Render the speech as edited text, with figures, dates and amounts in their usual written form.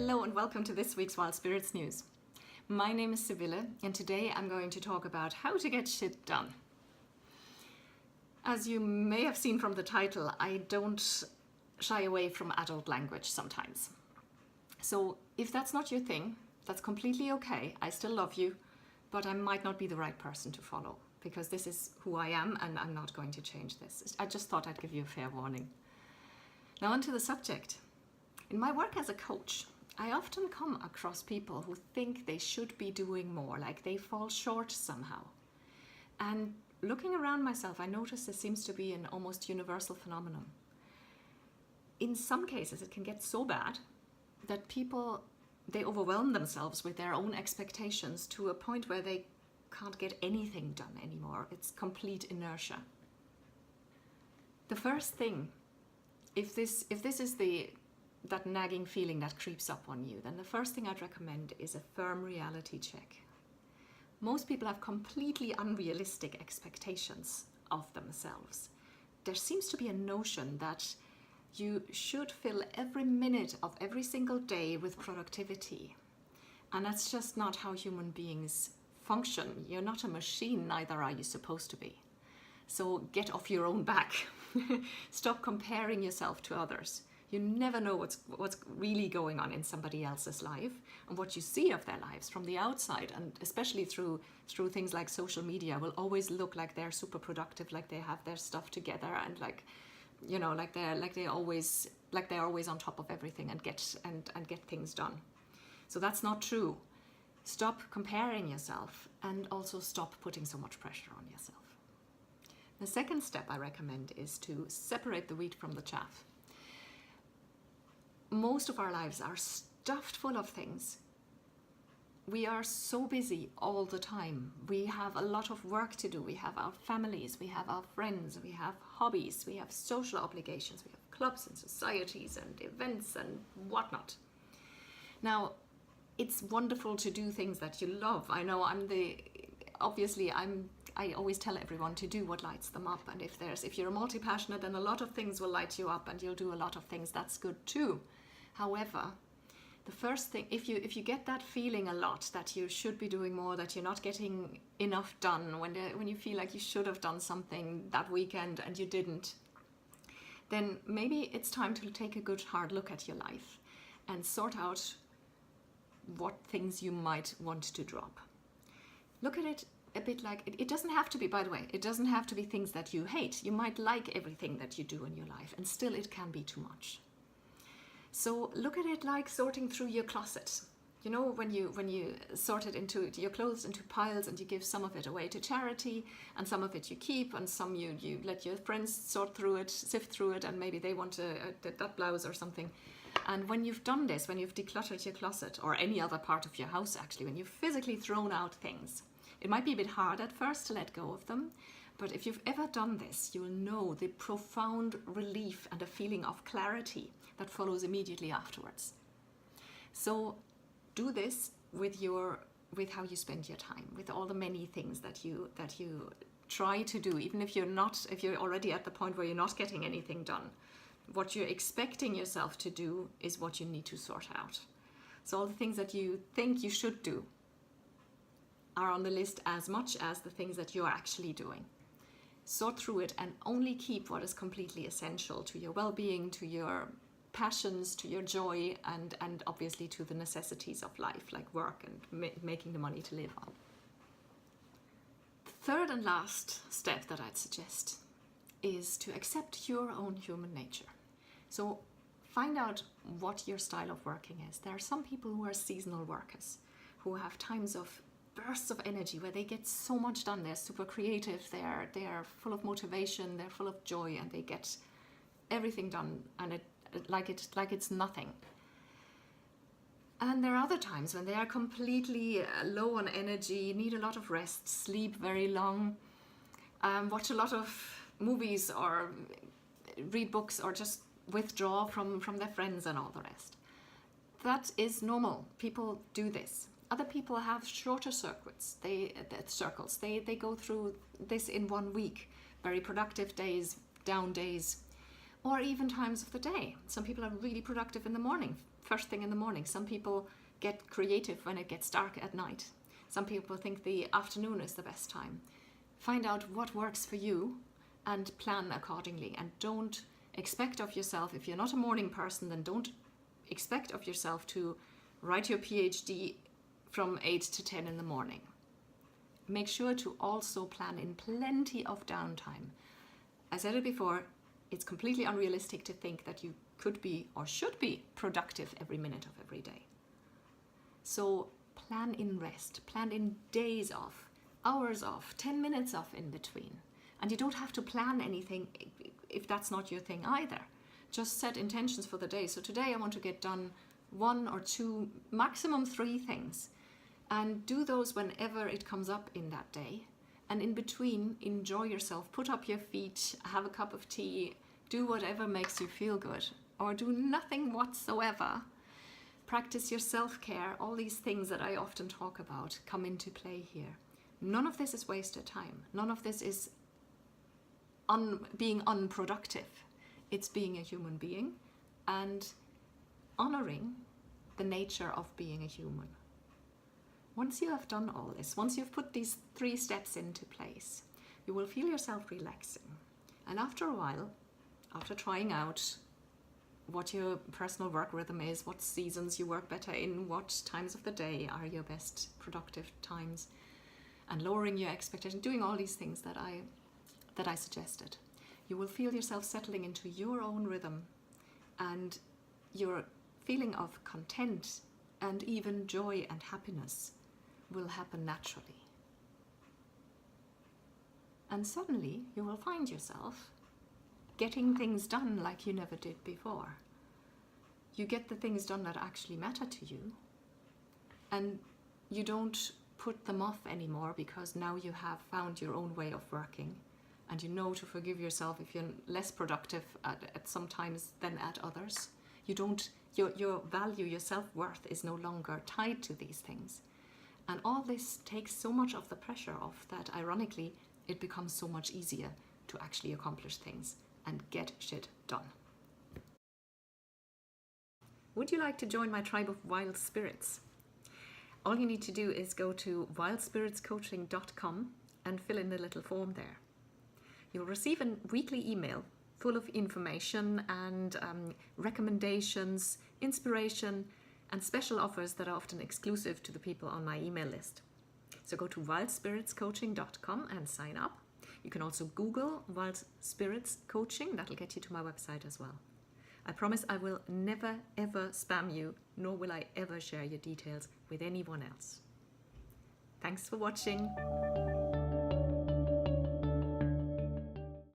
Hello and welcome to this week's Wild Spirits News. My name is Sibylle and today I'm going to talk about how to get shit done. As you may have seen from the title, I don't shy away from adult language sometimes. So if that's not your thing, that's completely okay. I still love you, but I might not be the right person to follow because this is who I am and I'm not going to change this. I just thought I'd give you a fair warning. Now onto the subject. In my work as a coach, I often come across people who think they should be doing more, like they fall short somehow. And looking around myself, I notice there seems to be an almost universal phenomenon. In some cases, it can get so bad that people, they overwhelm themselves with their own expectations to a point where they can't get anything done anymore. It's complete inertia. The first thing, if this is that nagging feeling that creeps up on you, then the first thing I'd recommend is a firm reality check. Most people have completely unrealistic expectations of themselves. There seems to be a notion that you should fill every minute of every single day with productivity. And that's just not how human beings function. You're not a machine, neither are you supposed to be. So get off your own back. Stop comparing yourself to others. You never know what's really going on in somebody else's life, and what you see of their lives from the outside, and especially through things like social media, will always look like they're super productive, like they have their stuff together, and like they're always on top of everything and get things done. So that's not true. Stop comparing yourself, and also stop putting so much pressure on yourself. The second step I recommend is to separate the wheat from the chaff. Most of our lives are stuffed full of things. We are so busy all the time. We have a lot of work to do. We have our families, we have our friends, we have hobbies, we have social obligations, we have clubs and societies and events and whatnot. You're it's wonderful to do things that you love. I know I always tell everyone to do what lights them up, and if you're multi-passionate, then a lot of things will light you up and you'll do a lot of things. That's good too. However, the first thing, if you get that feeling a lot that you should be doing more, that you're not getting enough done, when you feel like you should have done something that weekend and you didn't, then maybe it's time to take a good hard look at your life and sort out what things you might want to drop. Look at it a bit like, it doesn't have to be, by the way, it doesn't have to be things that you hate. You might like everything that you do in your life, and still it can be too much. So look at it like sorting through your closet. You know, when you sort it into your clothes into piles, and you give some of it away to charity, and some of it you keep, and some you let your friends sort through it, sift through it, and maybe they want that blouse or something. And when you've done this, when you've decluttered your closet, or any other part of your house actually, when you've physically thrown out things, it might be a bit hard at first to let go of them, but if you've ever done this, you'll know the profound relief and a feeling of clarity that follows immediately afterwards. So do this with how you spend your time, with all the many things that you try to do, even if you're already at the point where you're not getting anything done. What you're expecting yourself to do is what you need to sort out. So all the things that you think you should do are on the list as much as the things that you're actually doing. Sort through it and only keep what is completely essential to your well-being, to your passions, to your joy, and obviously to the necessities of life, like work and making the money to live on. The third and last step that I'd suggest is to accept your own human nature. So find out what your style of working is. There are some people who are seasonal workers, who have times of bursts of energy where they get so much done. They're super creative, they are full of motivation, they're full of joy, and they get everything done and like it's nothing. And there are other times when they are completely low on energy, need a lot of rest, sleep very long, watch a lot of movies or read books, or just withdraw from their friends and all the rest. That is normal. People do this. Other people have shorter circuits. They go through this in 1 week. Very productive days, down days, or even times of the day. Some people are really productive in the morning, first thing in the morning. Some people get creative when it gets dark at night. Some people think the afternoon is the best time. Find out what works for you and plan accordingly. And don't expect of yourself, if you're not a morning person, then don't expect of yourself to write your PhD from 8 to 10 in the morning. Make sure to also plan in plenty of downtime. I said it before, it's completely unrealistic to think that you could be or should be productive every minute of every day. So plan in rest, plan in days off, hours off, 10 minutes off in between. And you don't have to plan anything if that's not your thing either. Just set intentions for the day. So today I want to get done 1 or 2, maximum 3 things. And do those whenever it comes up in that day. And in between, enjoy yourself. Put up your feet, have a cup of tea, do whatever makes you feel good. Or do nothing whatsoever. Practice your self-care. All these things that I often talk about come into play here. None of this is wasted time. None of this is being unproductive. It's being a human being and honoring the nature of being a human. Once you have done all this, once you've put these 3 steps into place, you will feel yourself relaxing. And after a while, after trying out what your personal work rhythm is, what seasons you work better in, what times of the day are your best productive times, and lowering your expectation, doing all these things that I suggested, you will feel yourself settling into your own rhythm, and your feeling of content and even joy and happiness will happen naturally. And suddenly you will find yourself getting things done like you never did before. You get the things done that actually matter to you, and you don't put them off anymore because now you have found your own way of working, and you know to forgive yourself if you're less productive at some times than at others. You don't, your value, your self-worth is no longer tied to these things. And all this takes so much of the pressure off that, ironically, it becomes so much easier to actually accomplish things and get shit done. Would you like to join my tribe of wild spirits? All you need to do is go to wildspiritscoaching.com and fill in the little form there. You'll receive a weekly email full of information and recommendations, inspiration, and special offers that are often exclusive to the people on my email list. So go to wildspiritscoaching.com and sign up. You can also Google Wild Spirits Coaching. That'll get you to my website as well. I promise I will never ever spam you, nor will I ever share your details with anyone else. Thanks for watching.